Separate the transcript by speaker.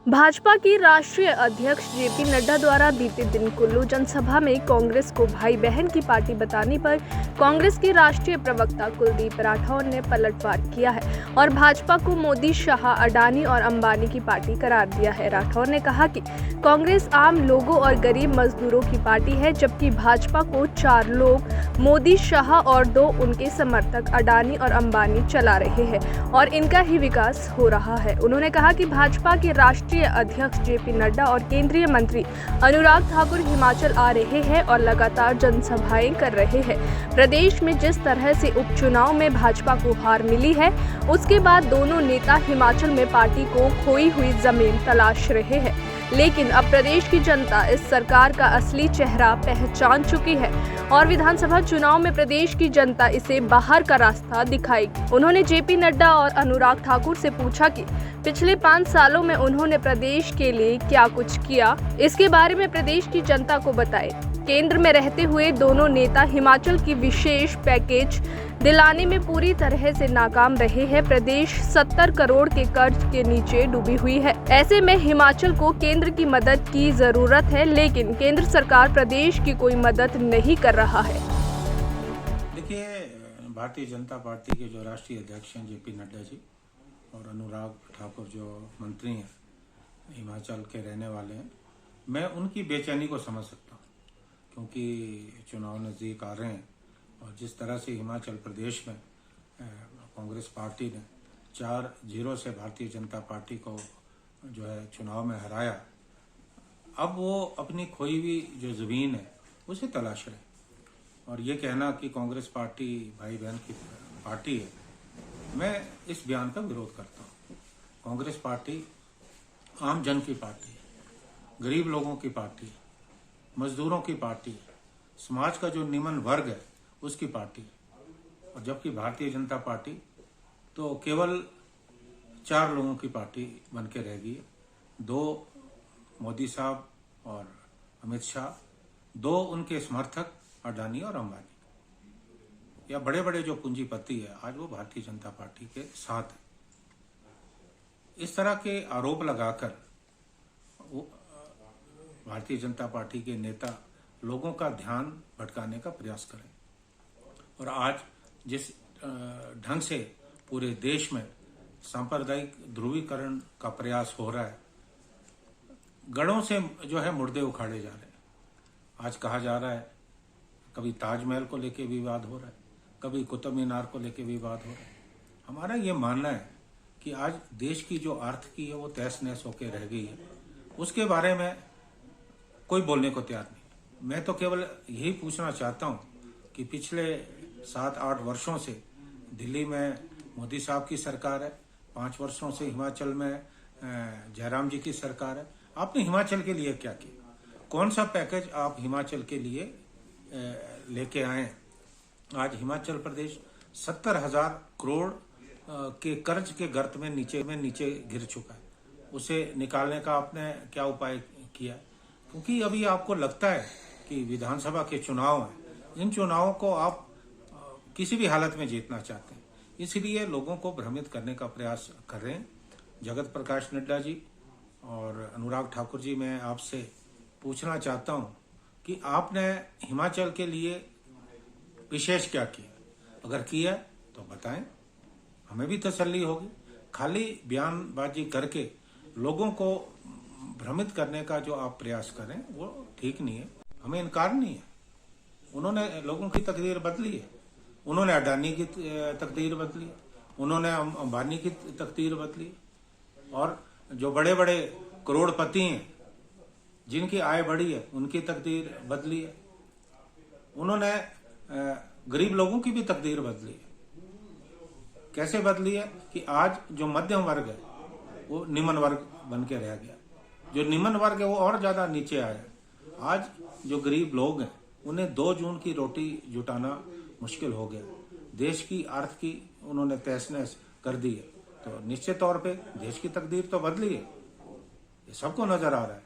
Speaker 1: भाजपा की राष्ट्रीय अध्यक्ष जेपी नड्डा द्वारा बीते दिन कुल्लू जनसभा में कांग्रेस को भाई बहन की पार्टी बताने पर कांग्रेस के राष्ट्रीय प्रवक्ता कुलदीप राठौर ने पलटवार किया है और भाजपा को मोदी, शाह, अडानी और अंबानी की पार्टी करार दिया है। राठौर ने कहा कि कांग्रेस आम लोगों और गरीब मजदूरों की पार्टी है, जबकि भाजपा को 4 लोग मोदी, शाह और 2 उनके समर्थक अडानी और अंबानी चला रहे हैं और इनका ही विकास हो रहा है। उन्होंने कहा कि भाजपा के राष्ट्रीय अध्यक्ष जेपी नड्डा और केंद्रीय मंत्री अनुराग ठाकुर हिमाचल आ रहे हैं और लगातार जनसभाएं कर रहे हैं। प्रदेश में जिस तरह से उपचुनाव में भाजपा को हार मिली है, उसके बाद दोनों नेता हिमाचल में पार्टी को खोई हुई जमीन तलाश रहे हैं, लेकिन अब प्रदेश की जनता इस सरकार का असली चेहरा पहचान चुकी है और विधानसभा चुनाव में प्रदेश की जनता इसे बाहर का रास्ता दिखाएगी। उन्होंने जेपी नड्डा और अनुराग ठाकुर से पूछा कि पिछले 5 सालों में उन्होंने प्रदेश के लिए क्या कुछ किया, इसके बारे में प्रदेश की जनता को बताए। केंद्र में रहते हुए दोनों नेता हिमाचल की विशेष पैकेज दिलाने में पूरी तरह से नाकाम रहे हैं। प्रदेश 70 करोड़ के कर्ज के नीचे डूबी हुई है। ऐसे में हिमाचल को केंद्र की मदद की जरूरत है, लेकिन केंद्र सरकार प्रदेश की कोई मदद नहीं कर रहा है।
Speaker 2: देखिए, भारतीय जनता पार्टी के जो राष्ट्रीय अध्यक्ष हैं जेपी नड्डा जी और अनुराग ठाकुर जो मंत्री हैं, हिमाचल के रहने वाले हैं, मैं उनकी बेचैनी को समझ सकता हूँ, क्योंकि चुनाव नज़दीक आ रहे हैं और जिस तरह से हिमाचल प्रदेश में कांग्रेस पार्टी ने 4-0 से भारतीय जनता पार्टी को जो है चुनाव में हराया, अब वो अपनी खोई हुई जो ज़मीन है उसे तलाश रहे। और ये कहना कि कांग्रेस पार्टी भाई बहन की पार्टी है, मैं इस बयान का विरोध करता हूँ। कांग्रेस पार्टी आम जन की पार्टी है, गरीब लोगों की पार्टी है, मजदूरों की पार्टी है, समाज का जो निम्न वर्ग है उसकी पार्टी है। और जबकि भारतीय जनता पार्टी तो केवल 4 लोगों की पार्टी बन के रह गई है। 2 मोदी साहब और अमित शाह, 2 उनके समर्थक अडानी और अंबानी, या बड़े बड़े जो पूंजीपति है आज वो भारतीय जनता पार्टी के साथ है। इस तरह के आरोप लगाकर भारतीय जनता पार्टी के नेता लोगों का ध्यान भटकाने का प्रयास करें। और आज जिस ढंग से पूरे देश में सांप्रदायिक ध्रुवीकरण का प्रयास हो रहा है, गढ़ों से जो है मुर्दे उखाड़े जा रहे हैं। आज कहा जा रहा है कभी ताजमहल को लेके विवाद हो रहा है, कभी कुतुब मीनार को लेके विवाद हो रहा है। हमारा ये मानना है कि आज देश की जो आर्थिकी है वो तहस नहस होकर रह गई है, उसके बारे में कोई बोलने को तैयार नहीं। मैं तो केवल यही पूछना चाहता हूँ कि पिछले 7-8 वर्षों से दिल्ली में मोदी साहब की सरकार है, 5 वर्षों से हिमाचल में जयराम जी की सरकार है। आपने हिमाचल के लिए क्या किया? कौन सा पैकेज आप हिमाचल के लिए लेके आए? आज हिमाचल प्रदेश 70,000 करोड़ के कर्ज के गर्त में नीचे गिर चुका है। उसे निकालने का आपने क्या उपाय किया? क्योंकि अभी आपको लगता है कि विधानसभा के चुनाव हैं, इन चुनावों को आप किसी भी हालत में जीतना चाहते हैं, इसलिए लोगों को भ्रमित करने का प्रयास कर रहे हैं। जगत प्रकाश नड्डा जी और अनुराग ठाकुर जी, मैं आपसे पूछना चाहता हूं कि आपने हिमाचल के लिए विशेष क्या किया? अगर किया तो बताएं, हमें भी तसल्ली होगी। खाली बयानबाजी करके लोगों को भ्रमित करने का जो आप प्रयास करें वो ठीक नहीं है। हमें इनकार नहीं है, उन्होंने लोगों की तकदीर बदली है। उन्होंने अडानी की तकदीर बदली, उन्होंने अंबानी की तकदीर बदली, और जो बड़े बड़े करोड़पति हैं जिनकी आय बढ़ी है उनकी तकदीर बदली है। उन्होंने गरीब लोगों की भी तकदीर बदली है। कैसे बदली है कि आज जो मध्यम वर्ग है वो निम्न वर्ग बन के रह गया, जो निम्न वर्ग है वो और ज्यादा नीचे आया। आज जो गरीब लोग हैं उन्हें 2 जून की रोटी जुटाना मुश्किल हो गया। देश की आर्थिकी उन्होंने तहस नहस कर दी है, तो निश्चित तौर पे देश की तकदीर तो बदली है, ये सबको नजर आ रहा है।